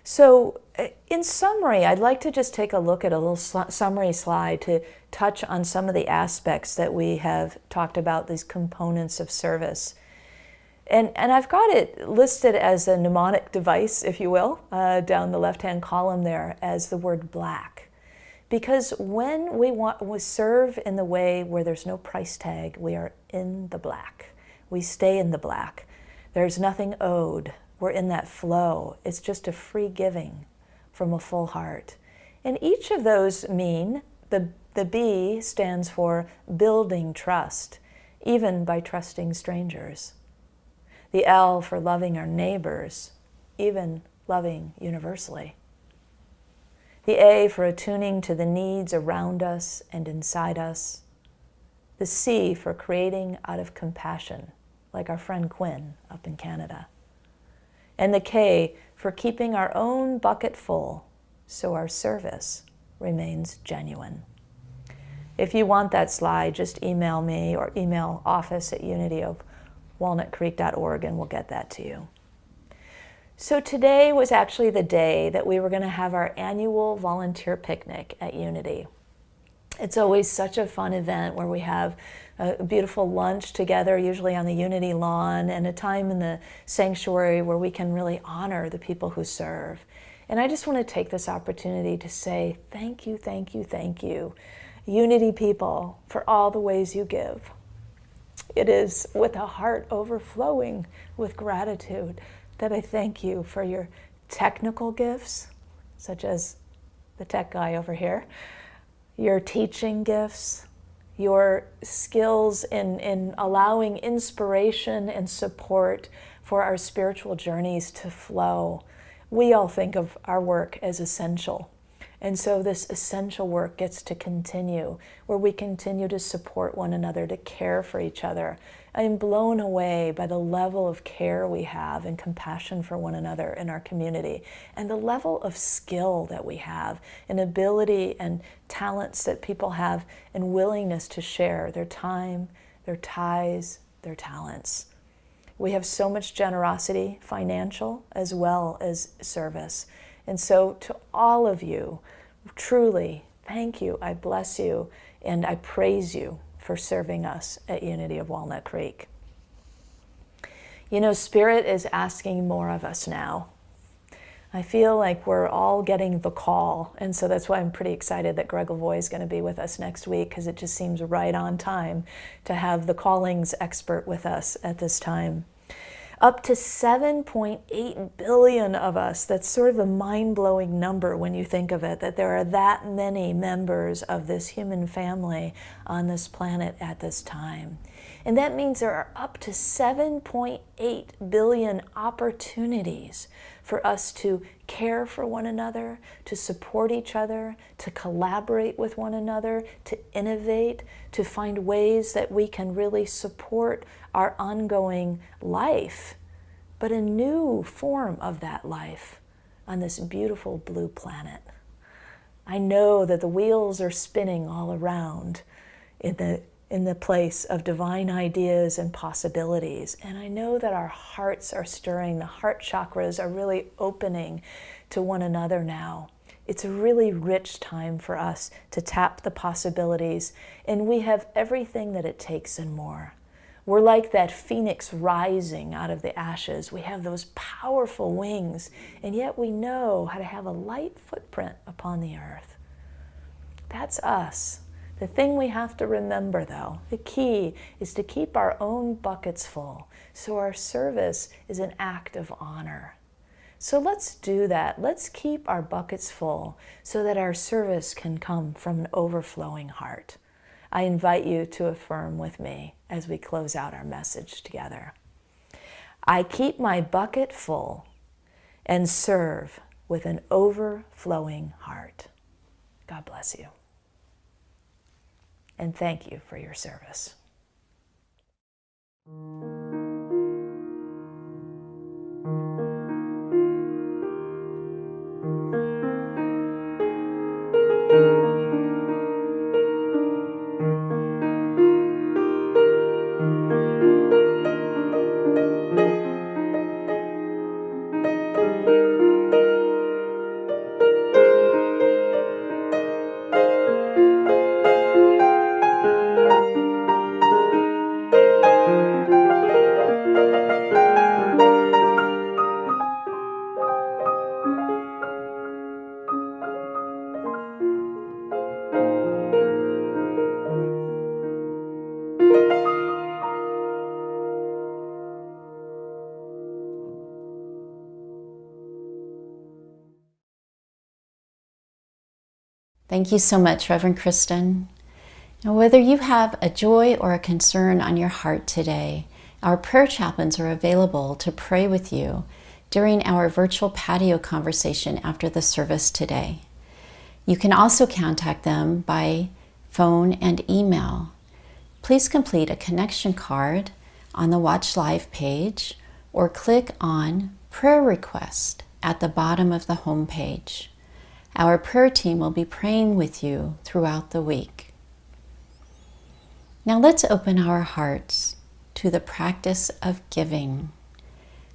S1: So in summary, I'd like to just take a look at a little summary slide to touch on some of the aspects that we have talked about, these components of service. And I've got it listed as a mnemonic device, if you will, down the left-hand column there as the word black. Because when we serve in the way where there's no price tag, we are in the black. We stay in the black. There's nothing owed. We're in that flow. It's just a free giving from a full heart. And each of those mean, the B stands for building trust, even by trusting strangers. The L for loving our neighbors, even loving universally. The A for attuning to the needs around us and inside us. The C for creating out of compassion, like our friend Quinn up in Canada. And the K for keeping our own bucket full so our service remains genuine. If you want that slide, just email me or email office@unityofwalnutcreek.org and we'll get that to you. So today was actually the day that we were going to have our annual volunteer picnic at Unity. It's always such a fun event where we have a beautiful lunch together, usually on the Unity lawn, and a time in the sanctuary where we can really honor the people who serve. And I just want to take this opportunity to say thank you, thank you, thank you, Unity people, for all the ways you give. It is with a heart overflowing with gratitude that I thank you for your technical gifts, such as the tech guy over here, your teaching gifts, your skills in allowing inspiration and support for our spiritual journeys to flow. We all think of our work as essential. And so this essential work gets to continue, where we continue to support one another, to care for each other. I am blown away by the level of care we have and compassion for one another in our community, and the level of skill that we have, and ability and talents that people have, and willingness to share their time, their ties, their talents. We have so much generosity, financial as well as service. And so to all of you, truly, thank you, I bless you, and I praise you for serving us at Unity of Walnut Creek. You know, Spirit is asking more of us now. I feel like we're all getting the call, and so that's why I'm pretty excited that Greg Lavoie is going to be with us next week, because it just seems right on time to have the callings expert with us at this time. Up to 7.8 billion of us. That's sort of a mind-blowing number when you think of it, that there are that many members of this human family on this planet at this time. And that means there are up to 7.8 billion opportunities for us to care for one another, to support each other, to collaborate with one another, to innovate, to find ways that we can really support our ongoing life, but a new form of that life on this beautiful blue planet. I know that the wheels are spinning all around in the place of divine ideas and possibilities. And I know that our hearts are stirring, the heart chakras are really opening to one another now. It's a really rich time for us to tap the possibilities, and we have everything that it takes and more. We're like that phoenix rising out of the ashes. We have those powerful wings, and yet we know how to have a light footprint upon the earth. That's us. The thing we have to remember, though, the key is to keep our own buckets full, so our service is an act of honor. So let's do that. Let's keep our buckets full so that our service can come from an overflowing heart. I invite you to affirm with me as we close out our message together. I keep my bucket full and serve with an overflowing heart. God bless you. And thank you for your service.
S5: Thank you so much, Reverend Kristen. Now, whether you have a joy or a concern on your heart today, our prayer chaplains are available to pray with you during our virtual patio conversation after the service today. You can also contact them by phone and email. Please complete a connection card on the Watch Live page or click on Prayer Request at the bottom of the home page. Our prayer team will be praying with you throughout the week. Now let's open our hearts to the practice of giving.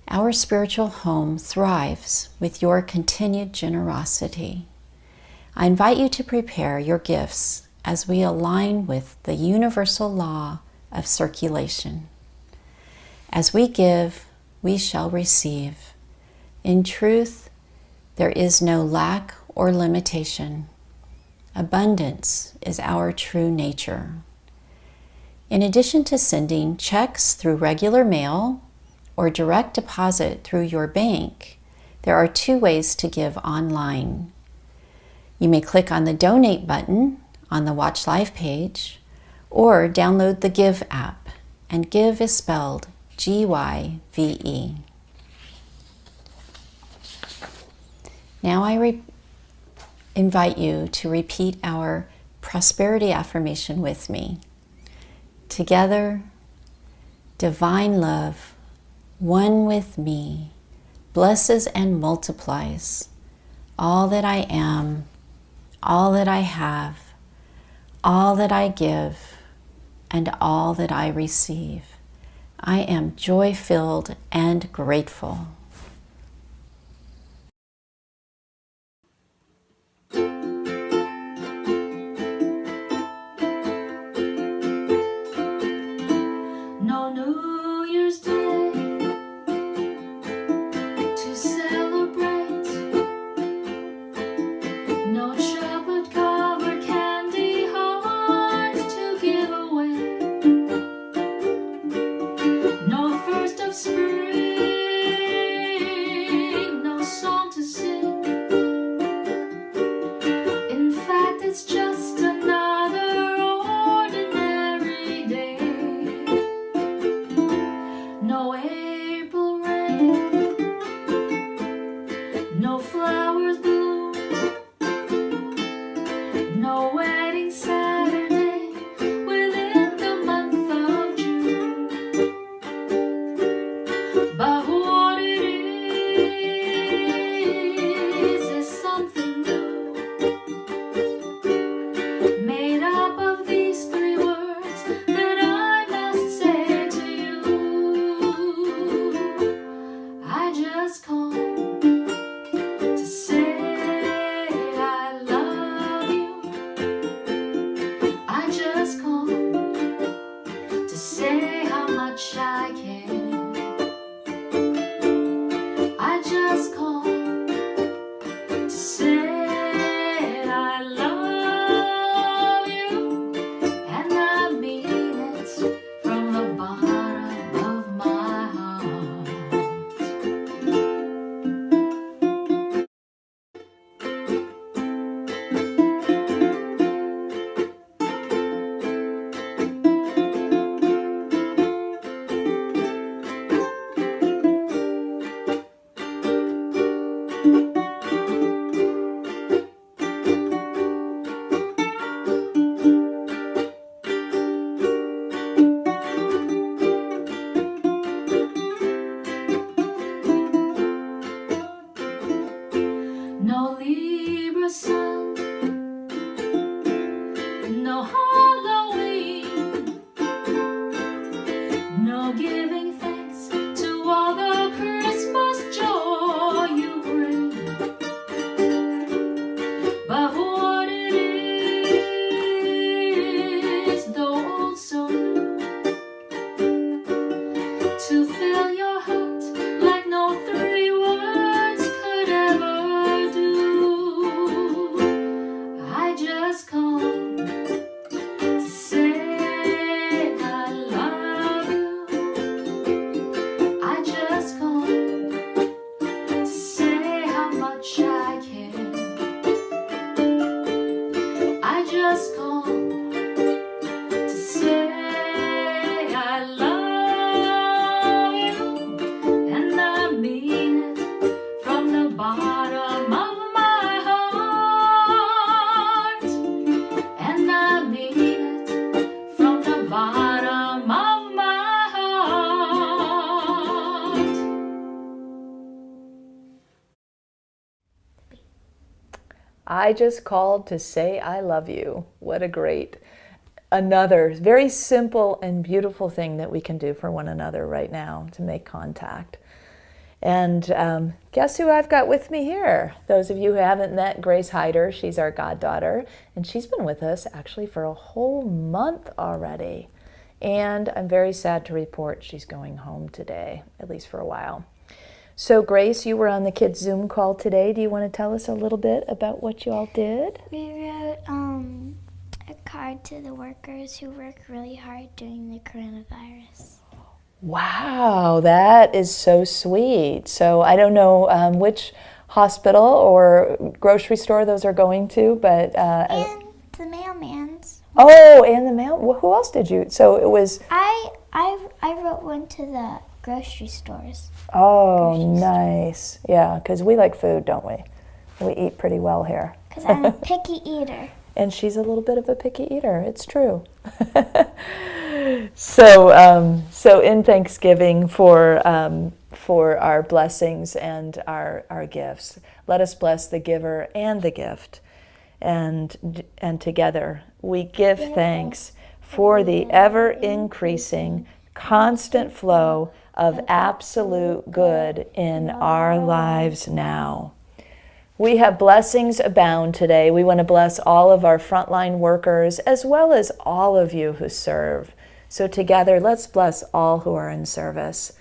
S5: Our spiritual home thrives with your continued generosity. I invite you to prepare your gifts as we align with the universal law of circulation. As we give, we shall receive. In truth, there is no lack or limitation. Abundance is our true nature. In addition to sending checks through regular mail or direct deposit through your bank, there are 2 ways to give online. You may click on the Donate button on the Watch Live page or download the Give app, and Give is spelled G-Y-V-E. Now I invite you to repeat our prosperity affirmation with me. Together, divine love, one with me, blesses and multiplies all that I am, all that I have, all that I give, and all that I receive. I am joy-filled and grateful.
S2: No New Year's Day to celebrate. No chocolate covered candy hearts to give away. No first of spring
S1: I just called to say I love you. What a great, another very simple and beautiful thing that we can do for one another right now to make contact. And guess who I've got with me here? Those of you who haven't met Grace Hyder, she's our goddaughter, and she's been with us actually for a whole month already. And I'm very sad to report she's going home today, at least for a while. So Grace, you were on the kids' Zoom call today. Do you want to tell us a little bit about what you all did?
S6: We wrote a card to the workers who work really hard during the coronavirus.
S1: Wow, that is so sweet. So I don't know which hospital or grocery store those are going to, but...
S6: and the mailman's.
S1: Oh, and the mail. Well, who else did you? So it was...
S6: I wrote one to the grocery stores.
S1: Oh, nice. Yeah, because we like food, don't we? We eat pretty well here.
S6: Because I'm a picky eater.
S1: And she's a little bit of a picky eater. It's true. So in Thanksgiving for our blessings and our gifts, let us bless the giver and the gift, and together we give thanks for the ever increasing, constant flow of absolute good in our lives now. We have blessings abound today. We want to bless all of our frontline workers as well as all of you who serve. So together, let's bless all who are in service.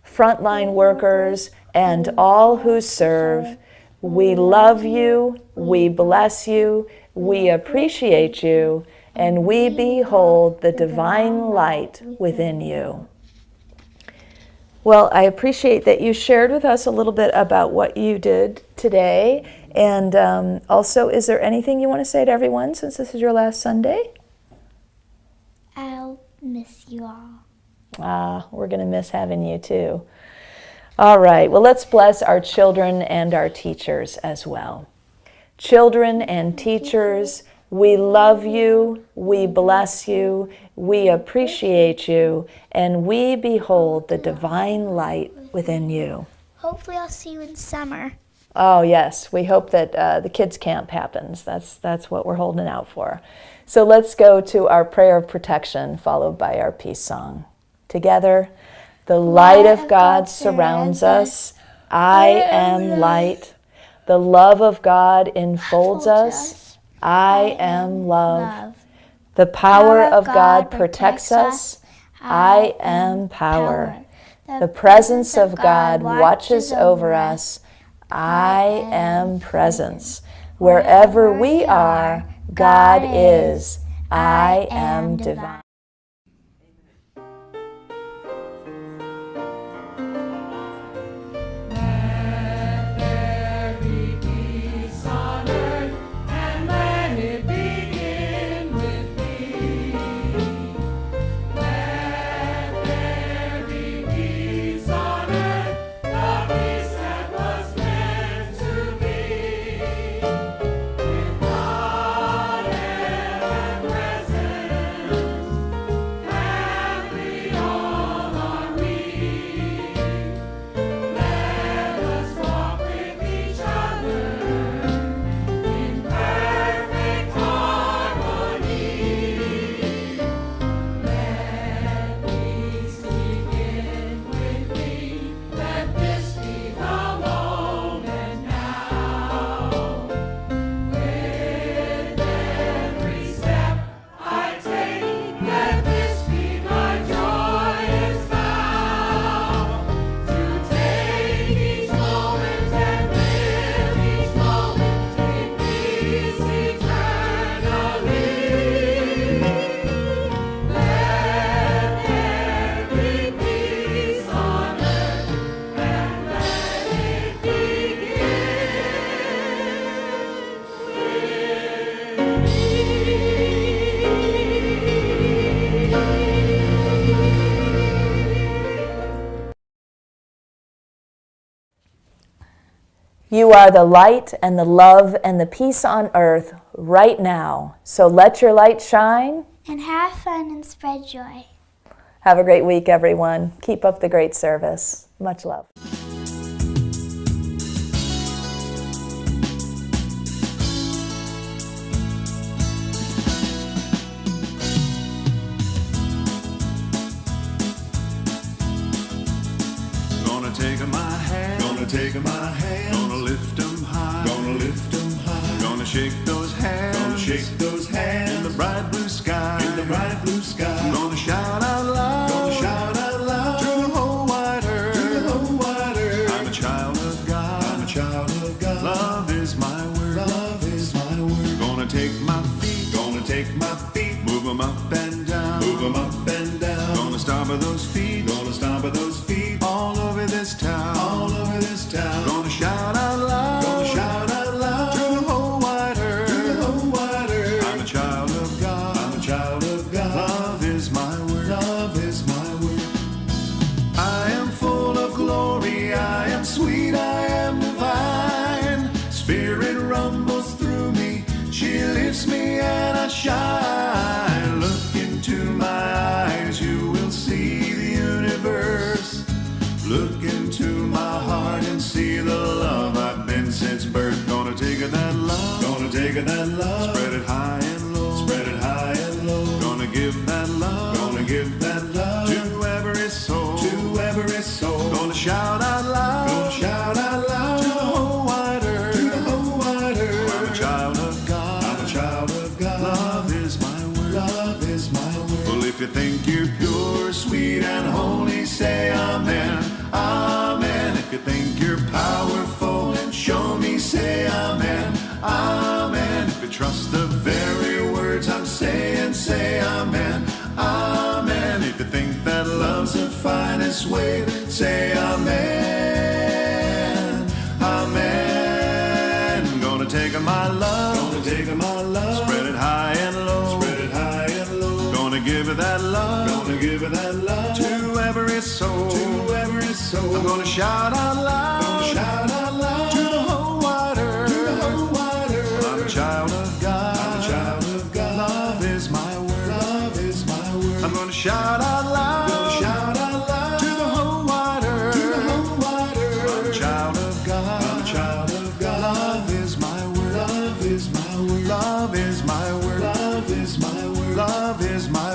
S1: Frontline workers and all who serve, we love you, we bless you, we appreciate you, and we behold the divine light within you. Well, I appreciate that you shared with us a little bit about what you did today. And also, is there anything you want to say to everyone since this is your last Sunday?
S6: I'll miss you all.
S1: We're going to miss having you too. All right, well, let's bless our children and our teachers as well. Children and teachers, we love you, we bless you, we appreciate you, and we behold the divine light within you.
S6: Hopefully I'll see you in summer.
S1: Oh yes, we hope that the kids' camp happens. That's what we're holding out for. So let's go to our prayer of protection, followed by our peace song. Together, the light of God surrounds us. I am light. The love of God enfolds us. I am love. The power of God protects us. I am power. The presence of God watches over us. I am presence. Wherever we are, God is. I am divine. You are the light and the love and the peace on earth right now. So let your light shine.
S6: And have fun and spread joy.
S1: Have a great week, everyone. Keep up the great service. Much love.
S7: take my hand, gonna lift them high, gonna lift them high, gonna shake those hands, gonna shake those hands in the bright blue sky, in the bright blue sky. Gonna shout out loud, gonna shout out loud to the whole wide earth, to the whole wide earth. I'm a child of God, I'm a child of God. Love is my word, love is my word. Gonna take my feet, gonna take my feet, move them up and down, move them up and down. Gonna stomp at those feet, gonna stomp at those feet all over this town, all over this town. Gonna shout out loud, gonna shout out loud to the whole wide earth, to the whole wide earth. I'm a child of God, I'm a child of God. Love is my word, love is my word. I am full of glory, I am sweet, I am divine. Spirit rumbles through me, she lifts me and I shine. Look into my eyes, you will see the universe. Look into my heart and see the love I've been since birth. Gonna take it that love, gonna take it that love, spread it high and low, spread it high and low. Gonna give that love, gonna give that love to every soul, to every soul. Gonna shout out loud, gonna shout out loud to the whole wide earth, to the whole wide earth. I'm a child of God, I'm a child of God. Love is my word, love is my word. Well, if you think you're pure, sweet and holy, say amen, amen. If you think you're powerful and show me, say amen, amen. If you trust the very words I'm saying, say amen, amen. If you think that love's the finest way, then say amen, amen. Gonna take my love, gonna take my love, spread it high and low, spread it high and low. Gonna give it that love, gonna give it that love to every soul, to every soul. I'm gonna shout out loud, gonna shout out loud to the whole wide earth, to the whole wide earth. I'm a child of God, I'm a child of God. Love is my word, love is my word. I'm gonna shout out loud, gonna shout out loud to the whole wide earth, to the whole wide earth. I'm a child of God, I'm a child of God. Love is my word, love is my word, love is my word, love is my word, love is my word.